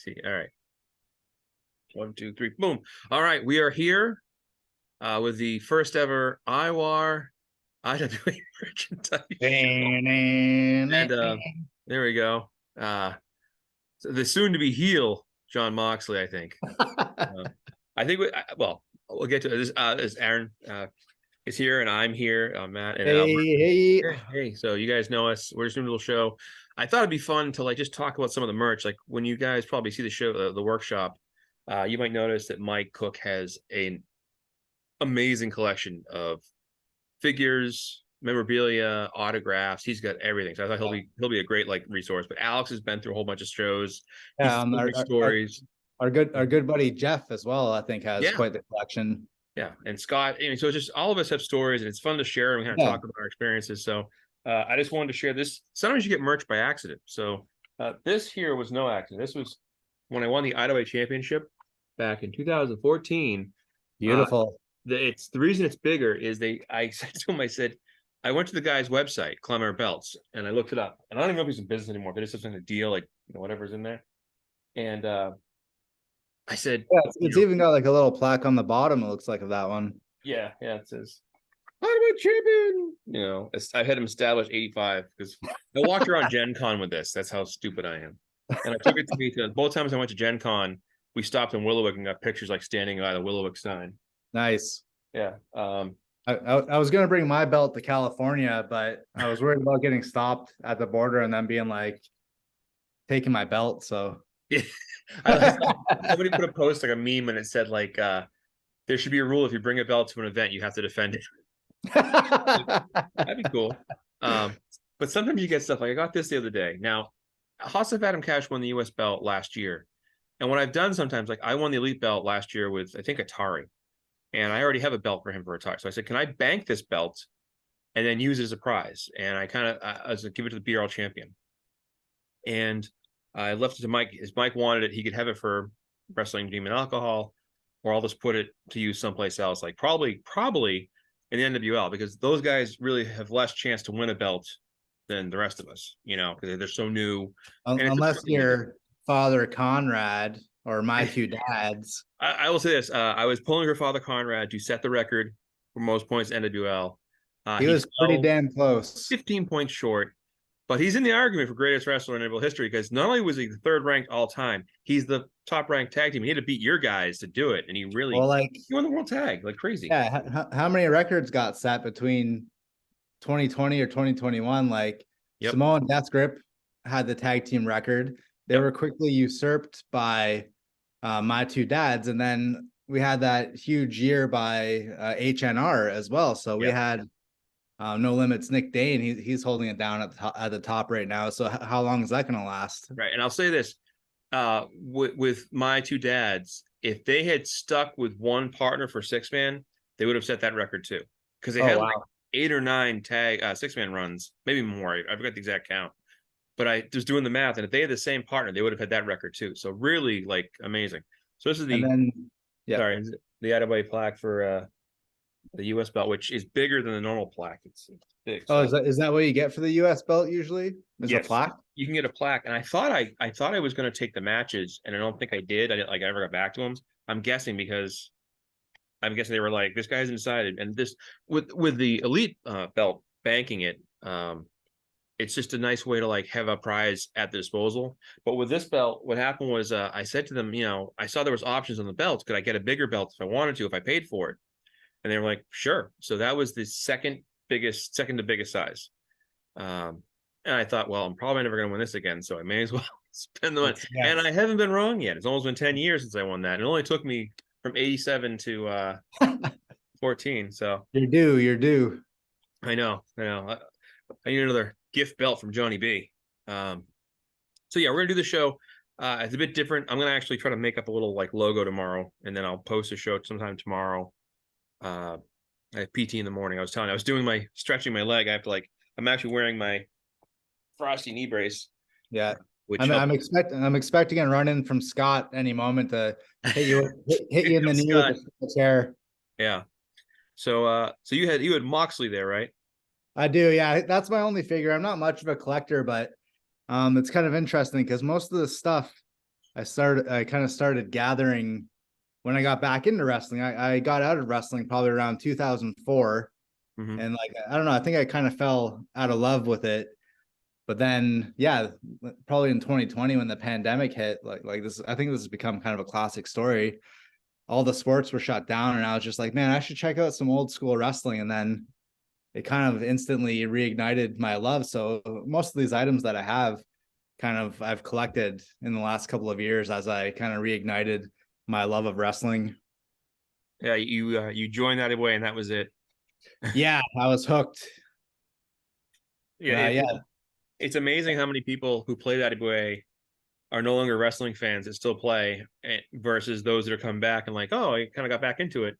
See, all right. 1, 2, 3, boom. All right, we are here with the first ever IWAR IWA merchandise show. And there we go. So the soon-to-be heel John Moxley, I think. I think well, we'll get to this. As Aaron is here, and I'm here, Matt, and hey. So you guys know us. We're just doing a little show. I thought it'd be fun to like just talk about some of the merch. Like when you guys probably see the show, the workshop, you might notice that Mike Cook has an amazing collection of figures, memorabilia, autographs. He's got everything. So I thought he'll be a great like resource. But Alex has been through a whole bunch of shows. Yeah, stories. Our good buddy Jeff as well, I think, has quite the collection. Yeah, and Scott. I mean, so it's just all of us have stories, and it's fun to share and kind of talk about our experiences. So I just wanted to share this. Sometimes you get merch by accident. So this here was no accident. This was when I won the IWA championship back in 2014. Beautiful. The reason it's bigger is I said to him, I said, I went to the guy's website, Clemmer Belts, and I looked it up. And I don't even know if he's in business anymore, but it's just in a deal, like whatever's in there. And I said, it's even got like a little plaque on the bottom, it looks like, of that one. Yeah, it says IWA champion. I had him established 85 because I walked around Gen Con with this. That's how stupid I am. And I took it to me to both times I went to Gen Con, we stopped in Willowick and got pictures like standing by the Willowick sign. Nice. Yeah. I was gonna bring my belt to California, but I was worried about getting stopped at the border and then being like taking my belt. So yeah. Somebody put a post, like a meme, and it said like there should be a rule: if you bring a belt to an event, you have to defend it. That'd be cool. But sometimes you get stuff like I got this the other day. Now, Hossaf Adam Cash won the US belt last year. And what I've done sometimes, like I won the elite belt last year with, I think, Atari. And I already have a belt for him for Atari. So I said, can I bank this belt and then use it as a prize? And I kind of give it to the BRL champion. And I left it to Mike. As Mike wanted it, he could have it for Wrestling Demon Alcohol, or I'll just put it to use someplace else, like probably in the NWL, because those guys really have less chance to win a belt than the rest of us, because they're so new. Unless you're Father Conrad or my two dads. I will say this. I was pulling for Father Conrad to set the record for most points in NWL. He was pretty damn close. 15 points short, but he's in the argument for greatest wrestler in NWL history because not only was he the third ranked all time, he's the top ranked tag team. He had to beat your guys to do it, and he really he won the world tag like crazy. Yeah, how many records got set between 2020 or 2021? Like Samoa and Death Grip had the tag team record. They were quickly usurped by my two dads, and then we had that huge year by HNR as well. So we had No Limits Nick Dane. He's holding it down at the top right now. So how long is that going to last? Right, and I'll say this: with my two dads, if they had stuck with one partner for 6-man, they would have set that record too, because they had like 8 or 9 tag 6-man runs, maybe more. I forgot the exact count. But I was doing the math, and if they had the same partner, they would have had that record too. So really, like, amazing. So this is the the IWA plaque for the US belt, which is bigger than the normal plaque. It's big. So. Oh, is that what you get for the US belt usually? Is a plaque? You can get a plaque, and I thought I was going to take the matches, and I don't think I did. I ever got back to them. I'm guessing they were like, this guy hasn't decided, and this with the elite belt banking it. It's just a nice way to like have a prize at the disposal. But with this belt, what happened was I said to them, I saw there was options on the belts. Could I get a bigger belt if I wanted to, if I paid for it? And they were like, sure. So that was the second to biggest size. And I thought, well, I'm probably never going to win this again, so I may as well spend the money. Yes. And I haven't been wrong yet. It's almost been 10 years since I won that. It only took me from 87 to 14. So you're due. I know. I need another gift belt from Johnny B. So yeah, we're gonna do the show. It's a bit different. I'm gonna actually try to make up a little like logo tomorrow, and then I'll post a show sometime tomorrow. I have PT in the morning. I was stretching my leg. I'm actually wearing my Frosty knee brace. Yeah. I'm expecting a run in from Scott any moment to hit you in the knee with the chair. Yeah. So you had Moxley there, right? I do, yeah. That's my only figure. I'm not much of a collector, but it's kind of interesting because most of the stuff I kind of started gathering when I got back into wrestling. I got out of wrestling probably around 2004. Mm-hmm. And like, I don't know, I think I kind of fell out of love with it. But then, yeah, probably in 2020 when the pandemic hit, like this, I think this has become kind of a classic story. All the sports were shut down, and I was just like, man, I should check out some old school wrestling. And then it kind of instantly reignited my love. So most of these items that I have, kind of I've collected in the last couple of years as I kind of reignited my love of wrestling. Yeah, you joined that away, and that was it. Yeah, I was hooked. Yeah, Yeah, it's amazing how many people who played that way are no longer wrestling fans that still play, versus those that are coming back and like, oh, I kind of got back into it.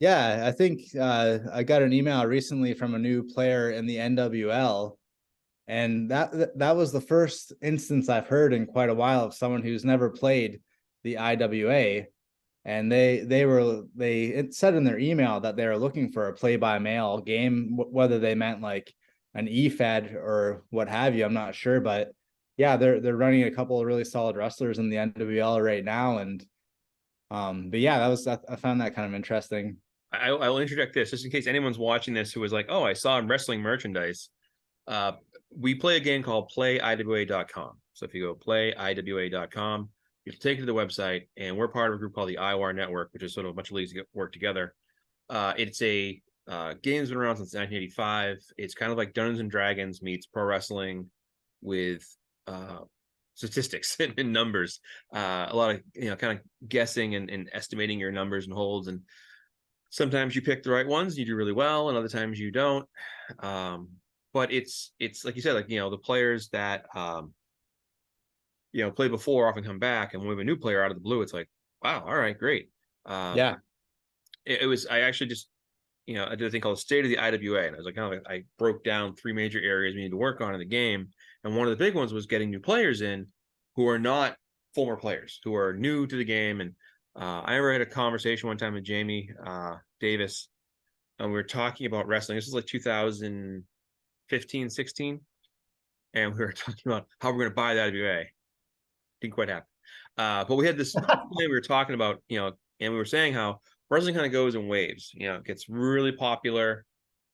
yeah. I think I got an email recently from a new player in the NWL, and that was the first instance I've heard in quite a while of someone who's never played the IWA. And they said in their email that they were looking for a play by mail game, whether they meant like an EFED or what have you. I'm not sure, but yeah, they're running a couple of really solid wrestlers in the NWL right now, and but yeah, I found that kind of interesting. I'll interject this just in case anyone's watching this who was like, oh, I saw wrestling merchandise. Uh, we play a game called playiwa.com. So if you go playiwa.com, you take it to the website, and we're part of a group called the IWAR Network, which is sort of a bunch of leagues that work together. It's a game's been around since 1985. It's kind of like Dungeons and Dragons meets pro wrestling with statistics and numbers. A lot of kind of guessing and estimating your numbers and holds, and sometimes you pick the right ones, you do really well, and other times you don't. But it's like you said, like the players that play before often come back, and when we have a new player out of the blue, it's like, wow, all right, great. Yeah, It was I actually just I did a thing called State of the IWA, and I was like, kind of I broke down 3 major areas we need to work on in the game, and one of the big ones was getting new players in who are not former players, who are new to the game. And I ever had a conversation one time with Jamie Davis, and we were talking about wrestling. This is like 2015, 16, and we were talking about how we're going to buy the IWA. Didn't quite happen. But we had this we were talking about, and we were saying how wrestling kind of goes in waves. It gets really popular,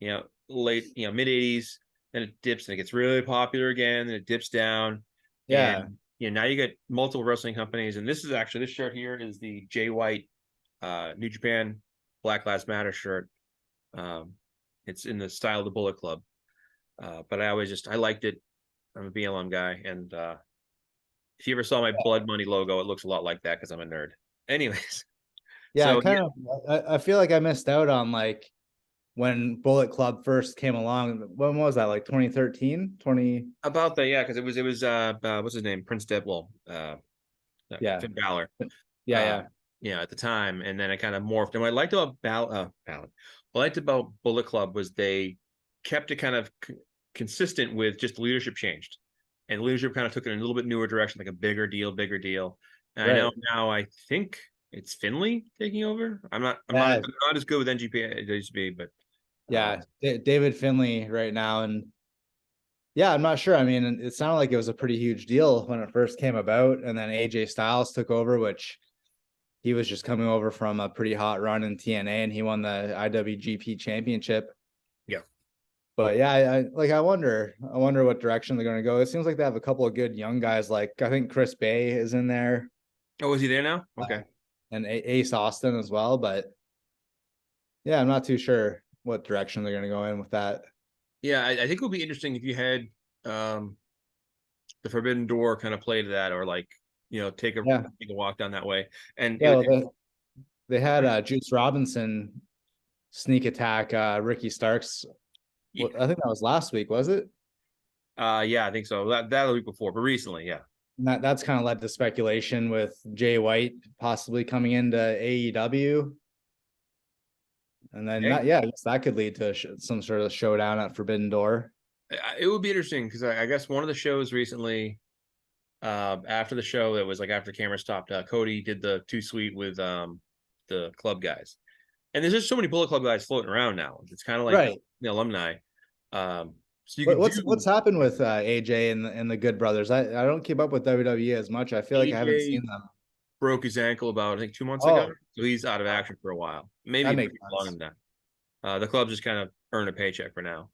late, mid 80s, then it dips and it gets really popular again, then it dips down. yeah, And now you get multiple wrestling companies. And this shirt here is the Jay White New Japan Black Lives Matter shirt. It's in the style of the Bullet Club. But I liked it. I'm a BLM guy, and if you ever saw my Blood Money logo, it looks a lot like that because I'm a nerd. Anyways, yeah. so I fil like I missed out on like when Bullet Club first came along. When was that? Like 2013, 20? about that, yeah, because it was what's his name, Prince Deadpool, Yeah, Finn Balor, yeah, uh, yeah, at the time, and then it kind of morphed. And what I liked about Balor, what I liked about Bullet Club was they kept it kind of consistent with just leadership changed, and leadership kind of took it in a little bit newer direction, like a bigger deal. And I know right. now I think it's Finley taking over. Yeah, I'm not as good with NGP as I used to be, but yeah. David Finley right now, and yeah, I'm not sure. I mean, it sounded like it was a pretty huge deal when it first came about, and then AJ Styles took over, which he was just coming over from a pretty hot run in TNA, and he won the IWGP Championship. yeah. But yeah, I wonder what direction they're going to go. It seems like they have a couple of good young guys. Like I think Chris Bay is in there, Oh, is he there now? Okay. and Ace Austin as well. But yeah, I'm not too sure what direction they're going to go in with that. Yeah, I think it would be interesting if you had um the Forbidden Door kind of play to that, or like take a Yeah, walk down that way. And yeah. Well, they had Juice Robinson sneak attack Ricky Starks. yeah, Well, I think that was last week, was it? yeah, I think so. That the week before, but recently, yeah. And that's kind of led to speculation with Jay White possibly coming into AEW. And then Hey, yeah, I guess that could lead to some sort of showdown at Forbidden Door. it would be interesting because I guess one of the shows recently, after the show that was like after camera stopped, Cody did the Too Sweet with the club guys, and there's just so many Bullet Club guys floating around now. It's kind of like Right. the alumni. So you could What's happened with AJ and the Good Brothers? I don't keep up with WWE as much. I feel like I haven't AJ seen them. broke his ankle about I think 2 months ago, Oh, so he's out of action for a while, maybe that makes longer sense. than that. The club just kind of earned a paycheck for now.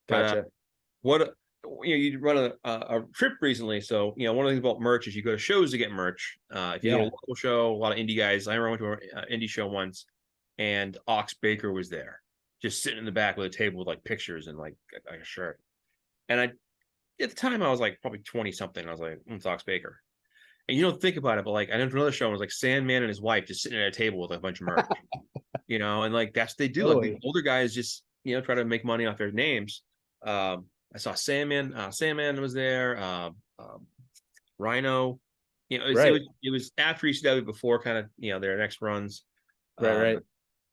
But Gotcha. what you run a trip recently, so one of the things about merch is you go to shows to get merch. If you go to a Yeah. local show, a lot of indie guys. I remember I went to an indie show once, and Ox Baker was there, just sitting in the back with a table with like pictures and like a shirt. And at the time I was like probably 20 something. I was like, it's Ox Baker. And you don't think about it, but like I went to another show and it was like Sandman and his wife just sitting at a table with a bunch of merch, and like that's what they do. Like the Totally. older guys just try to make money off their names. I saw Sandman. Sandman was there. Rhino. Right. It was after ECW, before kind of their next runs. Right. Uh, Right.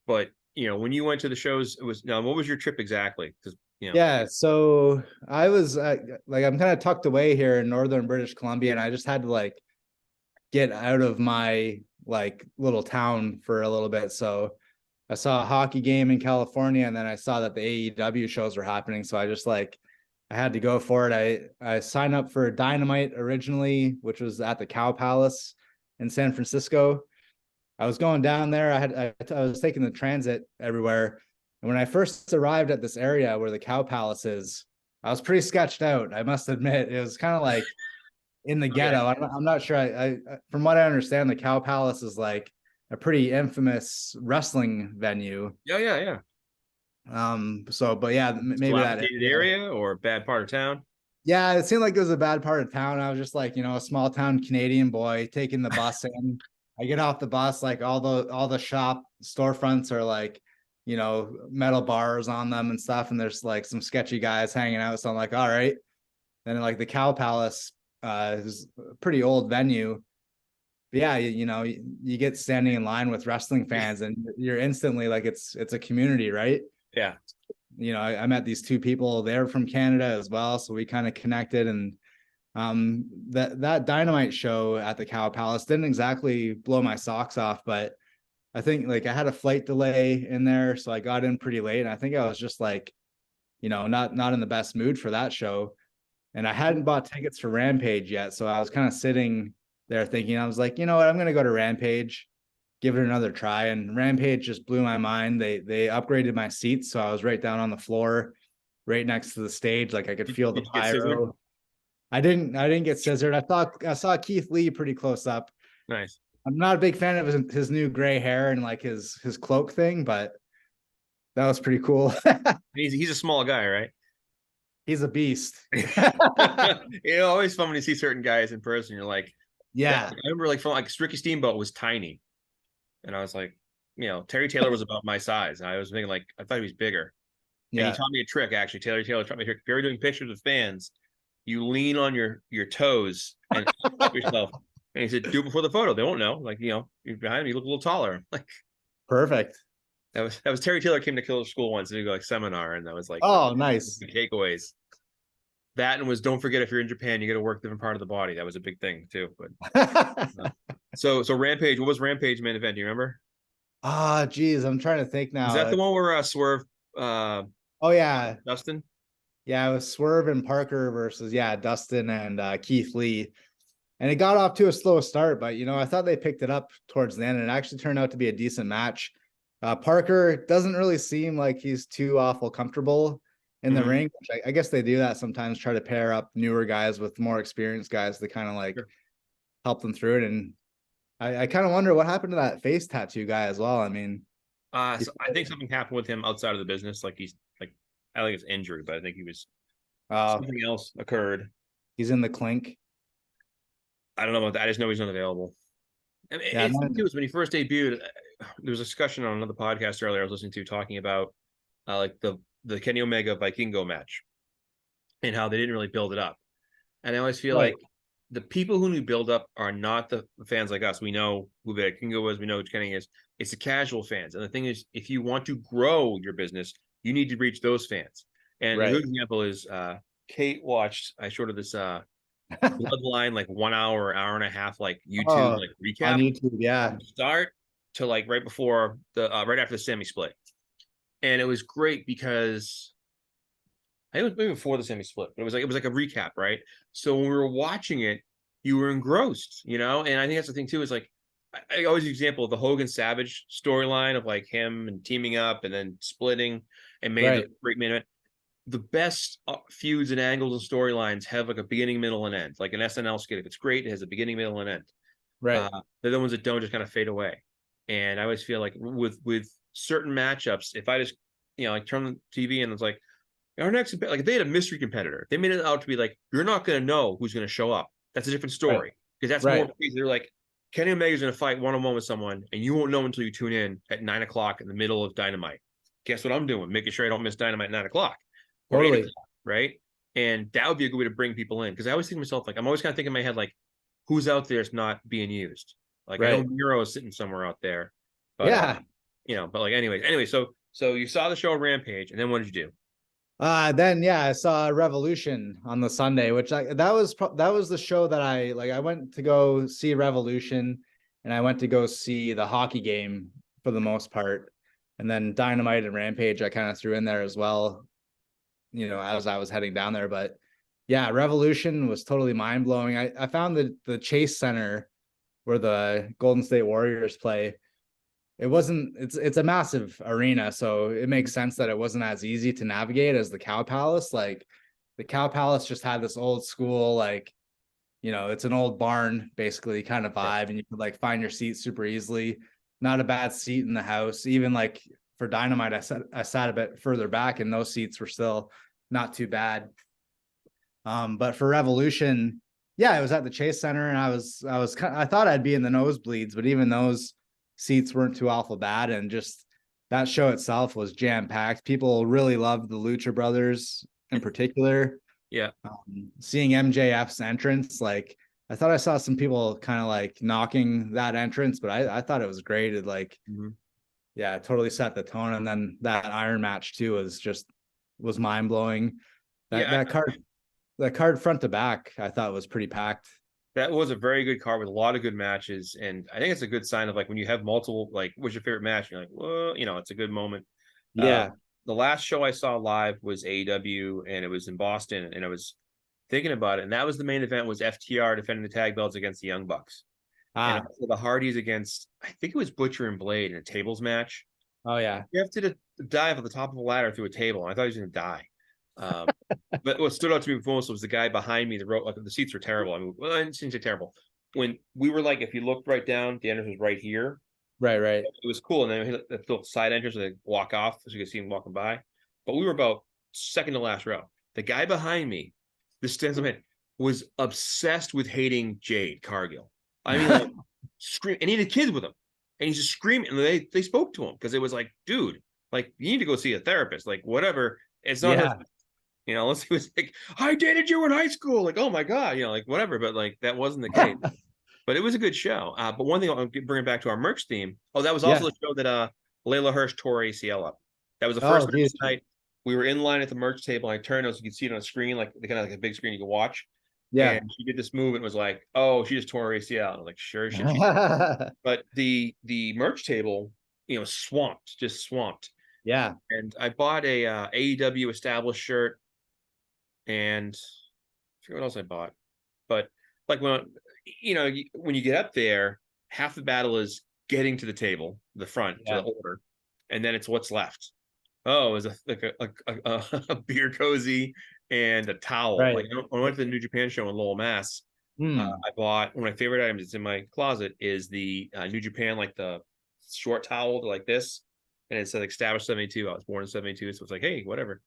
but when you went to the shows, it was now. What was your trip exactly? Because Yeah. So I was like, I'm kind of tucked away here in northern British Columbia, and I just had to like get out of my like little town for a little bit. So I saw a hockey game in California, and then I saw that the AEW shows were happening. So I just like I had to go for it. I signed up for Dynamite originally, which was at the Cow Palace in San Francisco. I was going down there. I was taking the transit everywhere. And when I first arrived at this area where the Cow Palace is, I was pretty sketched out. I must admit, it was kind of like in the okay, ghetto. I'm not sure. I from what I understand, the Cow Palace is like a pretty infamous wrestling venue. yeah. So, but yeah, maybe that Dilapidated area. area or bad part of town. Yeah, it seemed like it was a bad part of town. I was just like, a small town Canadian boy taking the bus in. I get off the bus, like all the shop storefronts are like, metal bars on them and stuff, and there's like some sketchy guys hanging out. So I'm like, all right. Then like the Cow Palace is a pretty old venue. But yeah, you get standing in line with wrestling fans, and you're instantly like it's a community, right? Yeah. I met these two people. They're from Canada as well, so we kind of connected. And that Dynamite show at the Cow Palace didn't exactly blow my socks off, but I think like I had a flight delay in there, so I got in pretty late. And I think I was just like, not in the best mood for that show. And I hadn't bought tickets for Rampage yet, so I was kind of sitting there thinking, I was like, you know what, I'm gonna go to Rampage, give it another try. And Rampage just blew my mind. They upgraded my seats, so I was right down on the floor, right next to the stage. Like I could feel the Did you get scissored? pyro. I didn't get scissored. I saw Keith Lee pretty close up. Nice. I'm not a big fan of his new gray hair and like his cloak thing, but that was pretty cool. He's a small guy, right? He's a beast. Always fun when you see certain guys in person. You're like, Yeah. I remember like from like Ricky Steamboat was tiny, and I was like, Terry Taylor was about my size, and I was thinking like I thought he was bigger. And he Yeah. taught me a trick actually. Terry Taylor taught me a trick. If you're doing pictures of fans, you lean on your toes and up yourself. And he said, do it before the photo. They won't know. Like, you're behind me, you look a little taller. Like Perfect. that was Terry Taylor came to Killer School once and he go like seminar, and that was like Oh, nice. the takeaways. That and was don't forget if you're in Japan, you got to work different part of the body. That was a big thing too. But so Rampage, what was Rampage main event? Do you remember? Geez, I'm trying to think Is now. that the one where Swerve Oh yeah. Dustin? Yeah, it was Swerve and Parker versus Dustin and Keith Lee. And it got off to a slow start, but I thought they picked it up towards the end, and it actually turned out to be a decent match. Parker doesn't really seem like he's too awful comfortable in the ring, which I guess they do that sometimes, try to pair up newer guys with more experienced guys to kind of like help them through it. And I kind of wonder what happened to that face tattoo guy as well. I mean, so I think something happened with him outside of the business. Like he's like, I think it's injury, but I think he was something else occurred. He's in the clink. I don't know about that. I just know he's unavailable. I mean, Yeah, it was when he first debuted. There was a discussion on another podcast earlier I was listening to talking about like the Kenny Omega Vikingo match and how they didn't really build it up. And I always feel like the people who build up are not the fans like us. We know who Vikingo was. We know who Kenny is. It's the casual fans. And the thing is, if you want to grow your business, you need to reach those fans. And a good example is Kate watched. I showed her this Bloodline like 1 hour, hour and a half, like YouTube like recap on YouTube. Yeah, from start to like right before the right after the semi split, and it was great because I think it was maybe before the semi-split, but it was like a recap, right? So when we were watching it, you were engrossed, you know. And I think that's the thing too, is like I always use the example of the Hogan Savage storyline of like him and teaming up and then splitting and made the Right. great main event. The best feuds and angles and storylines have like a beginning, middle, and end. Like an SNL skit, if it's great, it has a beginning, middle, and end. Right. They're the ones that don't just kind of fade away. And I always feel like with certain matchups, if I just like turn the TV and it's like our next, like if they had a mystery competitor, they made it out to be like you're not going to know who's going to show up. That's a different story because that's more crazy. They're like Kenny Omega's going to fight one-on-one with someone, and you won't know until you tune in at 9 o'clock in the middle of Dynamite. Guess what I'm doing? Making sure I don't miss Dynamite at 9 o'clock or 8 o'clock, right? And that would be a good way to bring people in because I always think to myself, like I'm always kind of thinking in my head, like who's out there is not being used. Like I know Miro is sitting somewhere out there, but but like anyway, so you saw the show Rampage, and then what did you do? Then I saw Revolution on the Sunday, which that was the show that I went to go see Revolution, and I went to go see the hockey game for the most part, and then Dynamite and Rampage I kind of threw in there as well, as I was heading down there. But yeah, Revolution was totally mind blowing. I found the Chase Center where the Golden State Warriors play. It's a massive arena, so it makes sense that it wasn't as easy to navigate as the Cow Palace. Like the Cow Palace just had this old school, like, it's an old barn basically kind of vibe, and you could like find your seat super easily. Not a bad seat in the house. Even like for Dynamite, I sat a bit further back, and those seats were still not too bad. But for Revolution, it was at the Chase Center, and I thought I'd be in the nosebleeds, but even those seats weren't too awful bad, and just that show itself was jam-packed. People really loved the Lucha Brothers in particular. Seeing MJF's entrance, like I thought I saw some people kind of like knocking that entrance, but I thought it was great. It like it totally set the tone. And then that Iron match too was mind-blowing. That card front to back I thought was pretty packed. That was a very good card with a lot of good matches, and I think it's a good sign of like when you have multiple, like, what's your favorite match? You're like, well, it's a good moment. The last show I saw live was AEW, and it was in Boston, and I was thinking about it, and that was the main event was FTR defending the tag belts against the Young Bucks, and also the Hardys against, I think it was Butcher and Blade in a tables match. Oh yeah, you have to dive at the top of a ladder through a table. And I thought he was going to die. But what stood out to me most was the guy behind me. The seats were terrible. I mean, well, I didn't say terrible. When we were like, if you looked right down, the entrance was right here. Right. It was cool. And then we hit the little side entrance and they walk off so you could see him walking by. But we were about second to last row. The guy behind me, this stands up, was obsessed with hating Jade Cargill. I mean, like, scream, and he had kids with him. And he's just screaming. And they spoke to him because it was like, dude, like, you need to go see a therapist. Like, whatever. It's not her, unless he was like, I dated you in high school. Like, oh my God, like whatever. But like, that wasn't the case. But it was a good show. But one thing I'll bring it back to our merch theme. Oh, that was also the show that Layla Hirsch tore ACL up. That was the first night. We were in line at the merch table. I turned so you could see it on a screen, like kind of like a big screen you could watch. Yeah. And she did this move and was like, oh, she just tore her ACL. I was like, sure, she But the merch table, just swamped. Yeah. And I bought a AEW established shirt, and I forget what else I bought. But like when you get up there, half the battle is getting to the table, the front to the holder, and then it's what's left. Oh, it was a beer cozy and a towel. Right. Like I went to the New Japan show in Lowell, Mass. I bought one of my favorite items. It's in my closet. Is the New Japan, like the short towel like this, and it said like established 72. I was born in 72, so it's like, hey, whatever.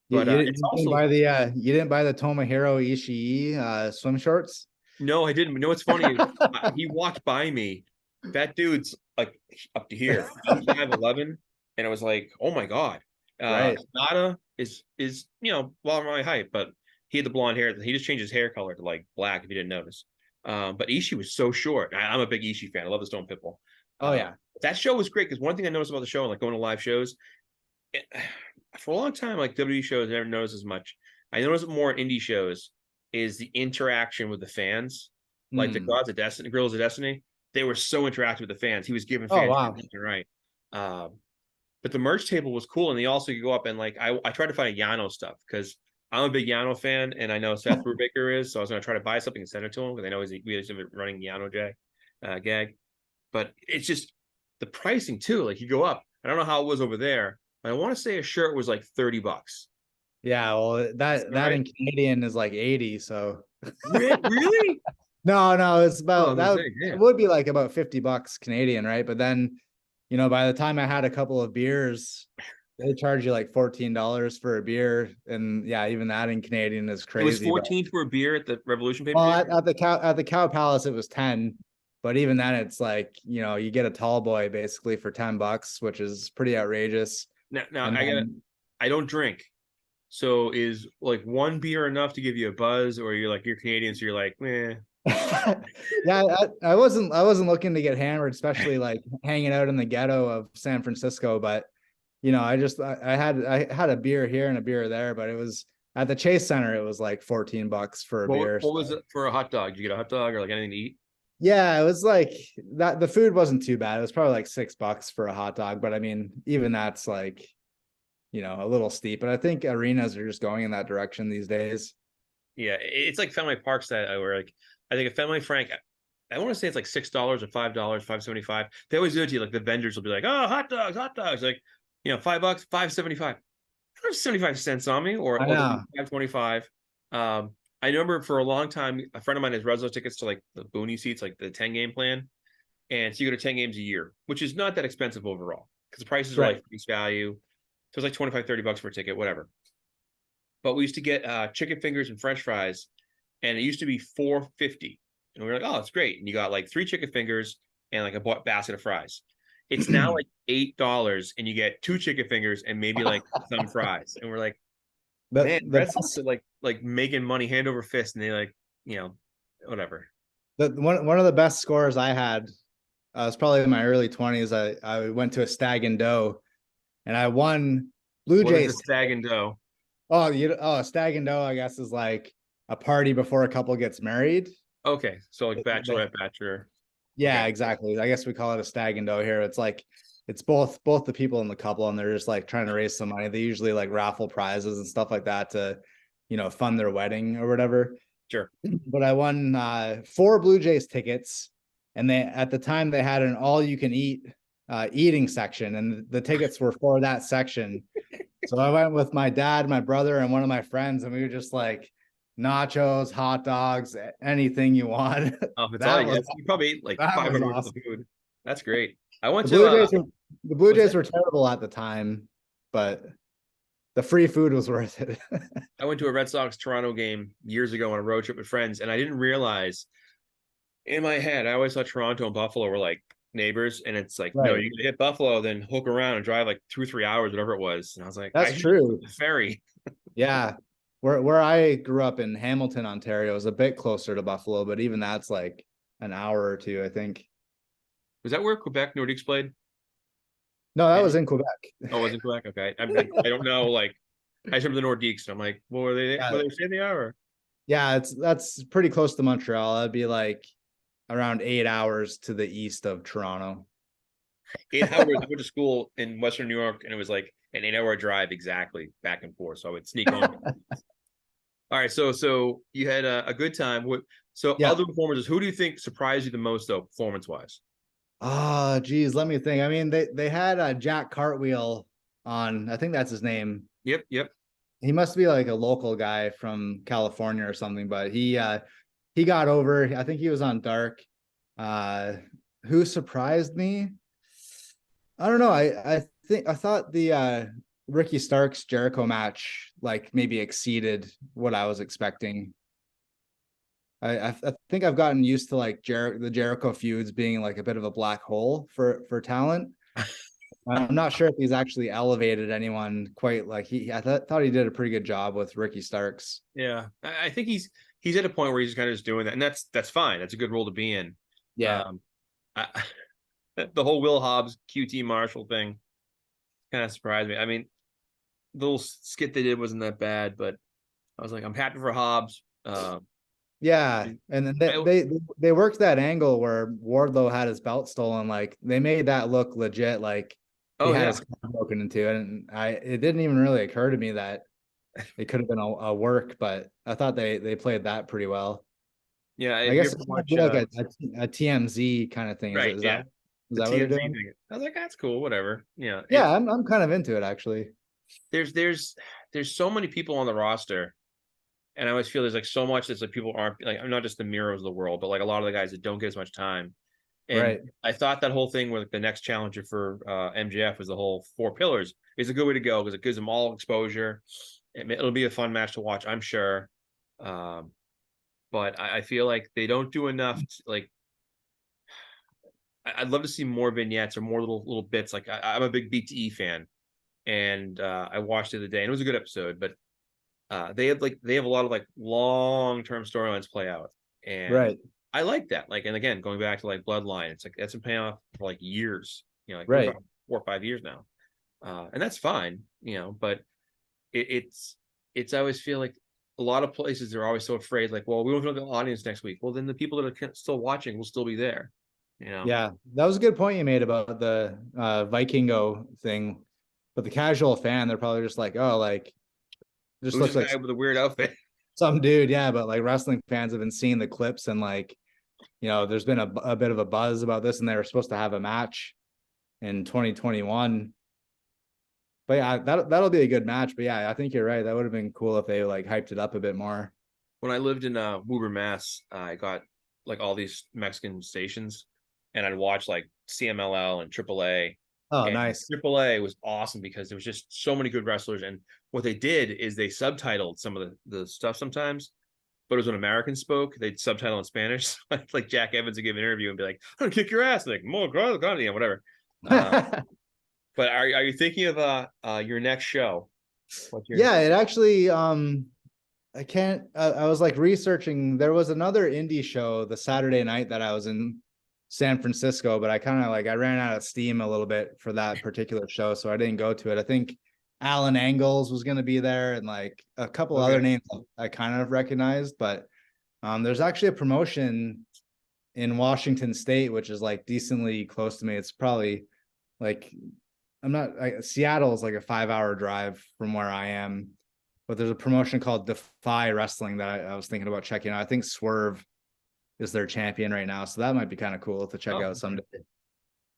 But you didn't buy the Tomohiro Ishii swim shorts? No, I didn't. You know what's funny? He walked by me. That dude's like up to here. I'm 5'11", and I was like, oh my God. Nada is well my height, but he had the blonde hair. He just changed his hair color to like black if you didn't notice. But Ishii was so short. I'm a big Ishii fan. I love the Stone Pitbull. That show was great because one thing I noticed about the show and like going to live shows, for a long time, like WWE shows, I never noticed as much. I noticed it more in indie shows is the interaction with the fans. Like the Gods of Destiny, Girls of Destiny, they were so interactive with the fans. He was giving fans right. But the merch table was cool, and they also could go up and like I tried to find a Yano stuff because I'm a big Yano fan, and I know Seth Brubaker is, so I was going to try to buy something and send it to him because I know we have a running Yano gag. But it's just the pricing too. Like you go up. I don't know how it was over there, but I want to say a shirt was like $30. Yeah, well, that Right? in Canadian is like 80. So Really? no, it's Oh, about I was that. gonna say, It yeah. would be like about $50 Canadian, right? But then, by the time I had a couple of beers, they charge you like $14 for a beer, and yeah, even that in Canadian is It was crazy. But 14th for a beer at the Revolution well, pay-per-view. at the Cow Palace, it was 10. But even then, it's like you get a tall boy basically for $10, which is pretty outrageous. Now And then I don't drink. So is like one beer enough to give you a buzz, or you're Canadian, so you're like, eh. yeah, I wasn't looking to get hammered, especially like hanging out in the ghetto of San Francisco. But I had a beer here and a beer there, but it was at the Chase Center. It was like $14 for a beer. What was it for a hot dog? Did you get a hot dog or like anything to eat? Yeah, it was like that. The food wasn't too bad. It was probably like $6 for a hot dog, but I mean, even that's like, a little steep. But I think arenas are just going in that direction these days. Yeah, it's like Fenway Parks that where like I think a Fenway Frank, I want to say it's like $6 or $5, 5.75. They always do it to you. Like the vendors will be like, oh, hot dogs, hot dogs. Like, $5, 5.75. 75 cents on me, or I know. 5.25. I remember for a long time, a friend of mine has Reslo tickets to like the Booney seats, like the 10 game plan. And so you go to 10 games a year, which is not that expensive overall because the prices are Right. like face value. So it's like 25, $30 for a ticket, whatever. But we used to get chicken fingers and French fries, and it used to be $4.50. And we were like, oh, it's great. And you got like 3 chicken fingers and like a basket of fries. It's now like $8, and you get 2 chicken fingers and maybe like some fries. And we're like, man, The Red Sox best, are like making money hand over fist, and they like, whatever. one of the best scores I had, was probably in my early 20s. I went to a Stag and Doe, and I won Blue What is a Jays. stag and doe? Stag and Doe, I guess, is like a party before a couple gets married. Okay, so like bachelorette, bachelor. Yeah, Okay. exactly. I guess we call it a Stag and Doe here. It's like it's both the people in the couple, and they're just like trying to raise some money. They usually like raffle prizes and stuff like that to, fund their wedding or whatever. Sure. But I won 4 Blue Jays tickets, and at the time they had an all you can eat eating section, and the tickets were for that section. So I went with my dad, my brother, and one of my friends, and we were just like nachos, hot dogs, anything you want. Oh, that's all That you was get. You probably ate like that was 500 worth of awesome. food. That's great. I went The to Blue Jays were the Blue what's Jays that? were terrible at the time, but the free food was worth it. I went to a Red Sox Toronto game years ago on a road trip with friends, and I didn't realize in my head, I always thought Toronto and Buffalo were like neighbors, and it's like, no, Right. you can hit Buffalo, then hook around and drive like 2 or 3 hours, whatever it was. And I was like, I That's should true. the ferry. Yeah. Where I grew up in Hamilton, Ontario, is a bit closer to Buffalo, but even that's like an hour or two, I think. Was that where Quebec Nordiques played? No, that Did was you? in Quebec. Oh, it was in Quebec. Okay, I don't know. Like, I just remember the Nordiques. And I'm like, well, were they? Yeah, Were they saying they are? Or? yeah, that's pretty close to Montreal. That'd be like around 8 hours to the east of Toronto. 8 hours. I went to school in Western New York, and it was like an 8 hour drive exactly back and forth. So I would sneak home. All right, so you had a good time. So Yeah. other performances, who do you think surprised you the most though, performance wise? Oh, geez, let me think. I mean, they had a Jack Cartwheel on. I think that's his name. Yep. He must be like a local guy from California or something, but he got over. I think he was on Dark. Uh, who surprised me? I don't know. I thought the Ricky Starks Jericho match like maybe exceeded what I was expecting. I think I've gotten used to like the Jericho feuds being like a bit of a black hole for talent. I'm not sure if he's actually elevated anyone quite like I thought he did a pretty good job with Ricky Starks. Yeah, I think he's at a point where he's kind of just doing that, and that's fine. That's a good role to be in. Yeah. I, the whole Will Hobbs QT Marshall thing kind of surprised me. I mean, the little skit they did wasn't that bad, but I was like, I'm happy for Hobbs. Yeah, and then they worked that angle where Wardlow had his belt stolen. Like they made that look legit. Like he Oh had yeah, his car broken into, and it didn't even really occur to me that it could have been a work, but I thought they played that pretty well. Yeah, I if you guess ever it's gonna watch be like a TMZ kind of thing. right, yeah, Is the that what they're TMZ doing? thing. I was like, that's cool, whatever. Yeah, Yeah, I'm kind of into it actually. there's there's there's so many people on the roster, and I always feel there's like so much that's like people aren't like, I'm not just the Miros of the world, but like a lot of the guys that don't get as much time. And Right. I thought that whole thing with the next challenger for MJF was the whole four pillars is a good way to go because it gives them all exposure. It'll be a fun match to watch, I'm sure. Um, but I feel like they don't do enough. Like I'd love to see more vignettes or more little bits. Like I'm a big BTE fan, and I watched it the other day, and it was a good episode. But they have a lot of like long-term storylines play out, and Right. I like that. Like, and again, going back to like Bloodline, it's like that's been paying off for like years. You know, like Right. 4 or 5 years now, and that's fine. You know, but it's I always feel like a lot of places are always so afraid. Like, well, we won't have the audience next week. Well, then the people that are still watching will still be there. You know. Yeah, that was a good point you made about the Vikingo thing. But the casual fan, they're probably just like, oh, like just Who's looks this like guy with a weird outfit? some dude. Yeah, but like wrestling fans have been seeing the clips and like, there's been a bit of a buzz about this, and they were supposed to have a match in 2021. But yeah, that'll be a good match. But yeah, I think you're right. That would have been cool if they like hyped it up a bit more. When I lived in Woburn, Mass, I got like all these Mexican stations, and I'd watch like CMLL and AAA. Oh, And nice. AAA was awesome because there was just so many good wrestlers. And what they did is they subtitled some of the stuff sometimes, but it was when Americans spoke, they'd subtitle in Spanish. Like Jack Evans would give an interview and be like, "I'm gonna kick your ass," like more whatever. But are you thinking of your next show? What's your Yeah, it actually I can't I was like researching. There was another indie show the Saturday night that I was in San Francisco, but I kind of like I ran out of steam a little bit for that particular show, so I didn't go to it. I think Alan Angles was going to be there and like a couple other names I kind of recognized, but there's actually a promotion in Washington State which is like decently close to me. It's probably like Seattle is like a 5-hour drive from where I am, but there's a promotion called Defy Wrestling that I was thinking about checking out. I think Swerve is their champion right now, so that might be kind of cool to check out someday.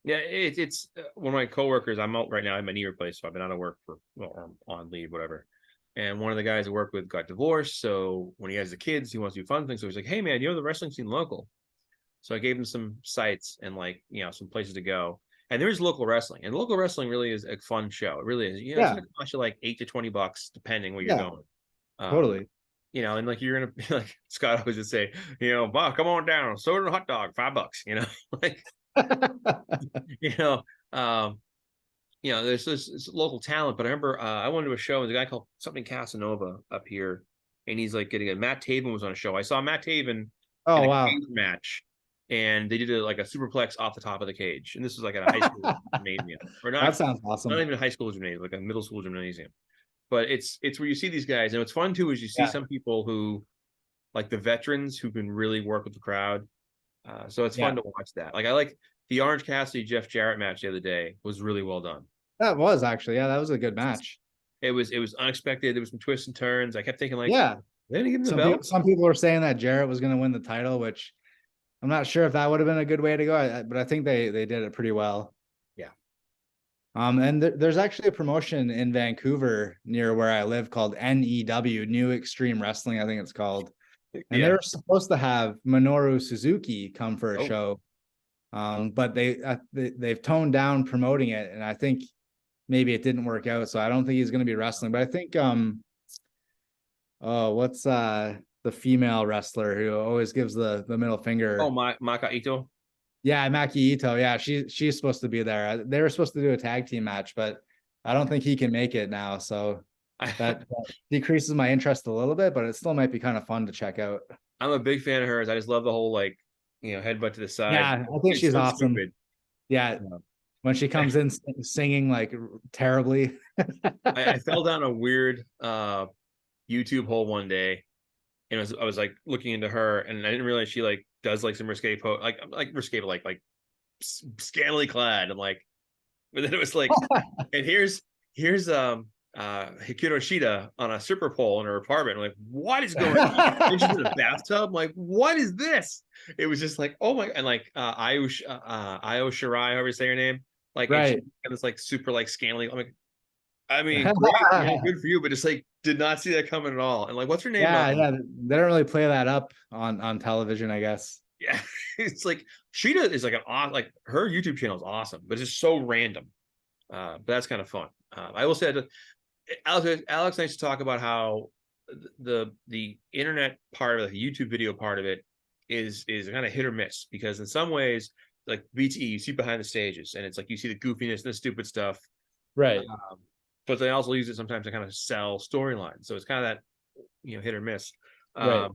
Yeah, it's one of my coworkers. I'm out right now. I have my knee replaced, so I've been out of work for on leave, whatever. And one of the guys I work with got divorced, so when he has the kids, he wants to do fun things. So he's like, "Hey, man, you know the wrestling scene local?" So I gave him some sites and like some places to go. And there is local wrestling, and local wrestling really is a fun show. It really is. It's gonna cost you like $8 to $20 depending where you're going. Totally. And like you're gonna be like Scott always would say, "Wow, come on down, soda and hot dog, $5." Like you know, um, there's this local talent. But I remember I went to a show. There's a guy called something Casanova up here, and he's like getting a Matt Taven was on a show. I saw Matt Taven in a cage match, and they did like a superplex off the top of the cage. And this was like at a high school gymnasium, or not. That sounds awesome. Not even a high school gymnasium, like a middle school gymnasium. But it's where you see these guys, and what's fun too is you see some people who, like the veterans, who can really work with the crowd. So it's fun to watch that. Like I like the Orange Cassidy Jeff Jarrett match the other day was really well done. That was actually, that was a good match. It was unexpected. There was some twists and turns. I kept thinking like, they didn't give him the belt. Some people were saying that Jarrett was going to win the title, which I'm not sure if that would have been a good way to go, but I think they did it pretty well. Yeah. And there's actually a promotion in Vancouver near where I live called NEW, New Extreme Wrestling, I think it's called. And they were supposed to have Minoru Suzuki come for a show, but they've toned down promoting it, and I think maybe it didn't work out. So I don't think he's going to be wrestling. But I think what's the female wrestler who always gives the middle finger? Oh, Maka Ito. Yeah, Maki Ito. Yeah, she's supposed to be there. They were supposed to do a tag team match, but I don't think he can make it now. So that decreases my interest a little bit, but it still might be kind of fun to check out. I'm a big fan of hers. I just love the whole like headbutt to the side. Yeah, I think she's so awesome. Stupid. Yeah, when she comes in singing like terribly. I fell down a weird YouTube hole one day, and I was like looking into her, and I didn't realize she like does like some risque like risque, like scantily clad. I'm like, but then it was like, and here's Hikaru Shida on a stripper pole in her apartment. I'm like, what is going on? And she's in a bathtub. I'm like, what is this? It was just like, oh my, and like Io Shirai, however you say her name, like, and she Right. and it's like super like scantily. I'm like, I mean, great, you know, good for you, but just like did not see that coming at all. And like, what's her name? Yeah, yeah. They don't really play that up on television, I guess. Yeah, it's like Sheeta is like an awesome, like her YouTube channel is awesome, but it's just so random. But that's kind of fun. I will say that Alex likes to talk about how the internet part of it, the YouTube video part of it is kind of hit or miss, because in some ways, like BTE, you see behind the stages, and it's like you see the goofiness and the stupid stuff. Right. But they also use it sometimes to kind of sell storylines. So it's kind of that, you know, hit or miss. Right.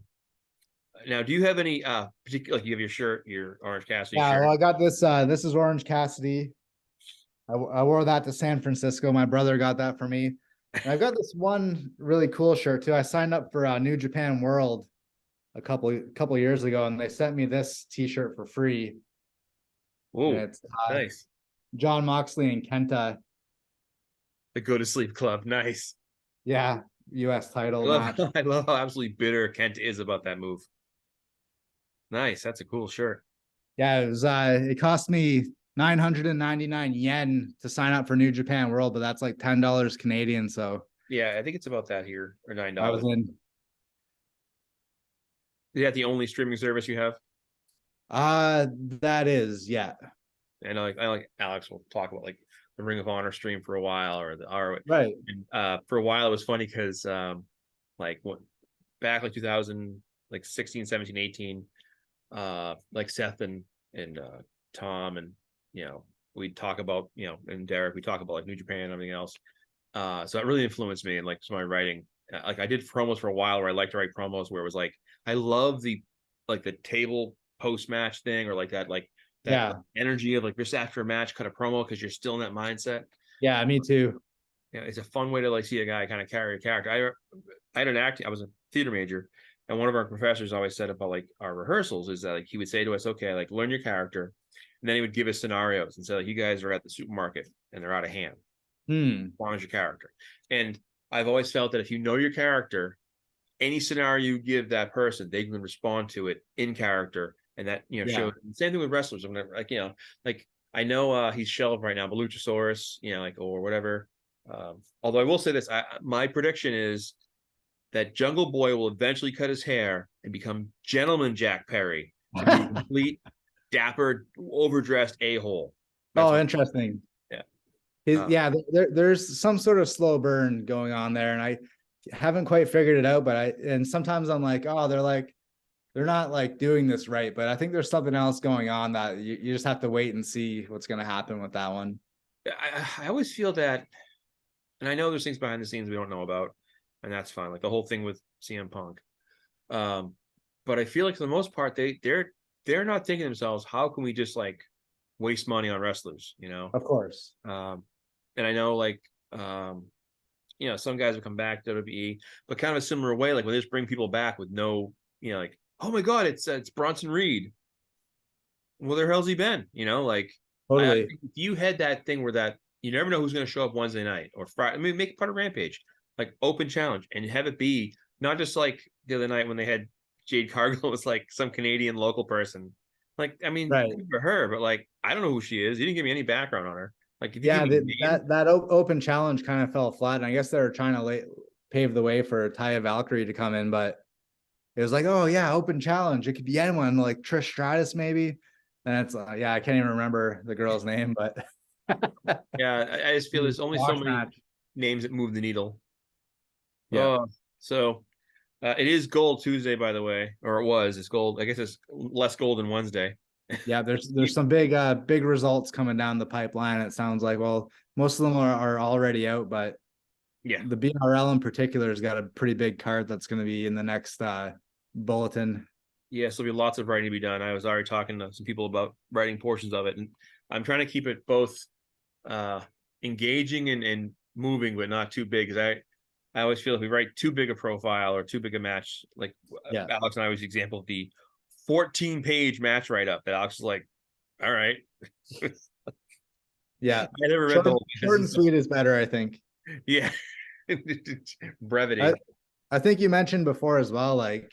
Now, do you have any particular, like you have your shirt, your Orange Cassidy Yeah, shirt? well, I got this. This is Orange Cassidy. I wore that to San Francisco. My brother got that for me. And I've got this one really cool shirt too. I signed up for New Japan World a couple years ago, and they sent me this T-shirt for free. And Oh, it's nice. John Moxley and Kenta. The Go to Sleep Club, nice. Yeah, U.S. title match. I love how absolutely bitter Kent is about that move. Nice, that's a cool shirt. Yeah, it was. It cost me 999 yen to sign up for New Japan World, but that's like $10 Canadian. So Yeah, I think it's about that here, or I $9. was in. Is that the only streaming service you have? That is, yeah. And I like Alex will talk about like the Ring of Honor stream for a while, or the R. Right. And, for a while it was funny because like what back like 2000, like 16, 17, 18, like Seth and Tom, and you know, we'd talk about, you know, and Derek, we talk about like New Japan and everything else. So it really influenced me, and like some of my writing. Like I did promos for a while where I liked to write promos where it was like I love the like the table post match thing, or like that like, Yeah. energy of like just after a match cut a promo because you're still in that mindset. Yeah, me too. Yeah, it's a fun way to like see a guy kind of carry a character. I had an acting. I was a theater major, and one of our professors always said about like our rehearsals is that like he would say to us, "Okay, like learn your character," and then he would give us scenarios and say, like, "You guys are at the supermarket and they're out of hand. As your character." And I've always felt that if you know your character, any scenario you give that person, they can respond to it in character, and that, you know, Yeah. shows. Same thing with wrestlers. Whenever, like, you know, like I know he's shelved right now, but Luchasaurus, you know, like, or whatever. Although I will say this, my prediction is that Jungle Boy will eventually cut his hair and become Gentleman Jack Perry and be a complete dapper, overdressed a-hole. Oh, interesting. Yeah. Yeah, there's some sort of slow burn going on there, and I haven't quite figured it out. But and sometimes I'm like, oh, they're not like doing this right. But I think there's something else going on that you just have to wait and see what's going to happen with that one. I always feel that, and I know there's things behind the scenes we don't know about, and that's fine. Like the whole thing with CM Punk. But I feel like for the most part, they're not thinking to themselves, how can we just like waste money on wrestlers, you know? Of course. And I know like you know, some guys will come back to WWE, but kind of a similar way, like when they just bring people back with no, you know, like, oh my God, it's Bronson Reed. Well, where the hell's he been? You know, like I Totally. think if you had that thing where that you never know who's going to show up Wednesday night or Friday. I mean, make it part of Rampage, like open challenge, and have it be not just like the other night when they had Jade Cargill was like some Canadian local person. Like, I mean, Right. good for her, but like, I don't know who she is. You didn't give me any background on her. Like, if you Yeah, give me a name, that open challenge kind of fell flat, and I guess they were trying to pave the way for Taya Valkyrie to come in, but it was like, oh yeah, open challenge. It could be anyone, like Trish Stratus maybe. And it's yeah, I can't even remember the girl's name, but yeah, I just feel there's only so many match. names that move the needle. Yeah. So it is Gold Tuesday, by the way, or it was. It's gold. I guess it's less gold than Wednesday. Yeah, there's some big results coming down the pipeline. It sounds like, well, most of them are already out, but yeah, the BRL in particular has got a pretty big card that's going to be in the next bulletin. yeah. So there'll be lots of writing to be done. I was already talking to some people about writing portions of it, and I'm trying to keep it both engaging and moving, but not too big. Because I always feel if we write too big a profile or too big a match, like Yeah. Alex and I was the example of the 14-page match write up that Alex was like, all right. Yeah. I never read the whole short and sweet is better, I think. Yeah. Brevity. I think you mentioned before as well, like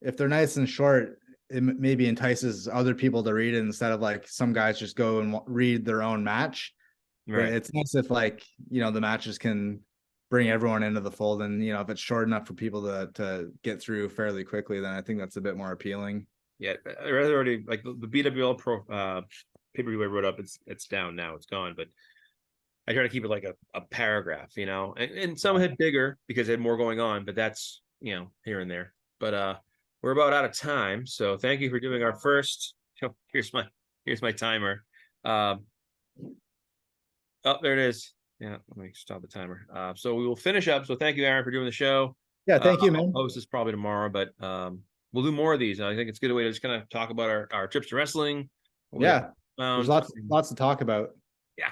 if they're nice and short, it maybe entices other people to read it instead of like some guys just go and read their own match. But Right. it's nice if like, the matches can bring everyone into the fold, and if it's short enough for people to get through fairly quickly, then I think that's a bit more appealing. Yeah, I rather already like the BWL Pro pay-per-view I wrote up. It's down now. It's gone, but I try to keep it like a paragraph, and some had bigger because they had more going on, but that's here and there. But we're about out of time, so thank you for doing our first. Here's my timer. Oh, there it is. Yeah, let me stop the timer. So we will finish up. So thank you, Aaron, for doing the show. Yeah, thank you, I'll man. post this probably tomorrow, but we'll do more of these. I think it's a good way to just kind of talk about our trips to wrestling. Yeah, there's lots to talk about. Yeah,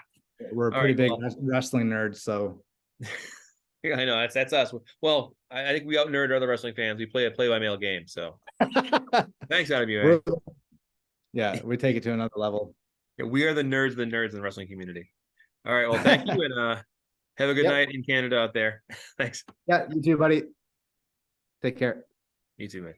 we're pretty big wrestling nerds, so. Yeah, I know that's us. Well, I think we out nerd other wrestling fans. We play a play-by-mail game, so thanks out of you. Yeah, we take it to another level. Yeah, we are the nerds in the wrestling community. All right, well, thank you, and have a good night in Canada out there. Thanks. Yeah, you too, buddy. Take care. You too, man.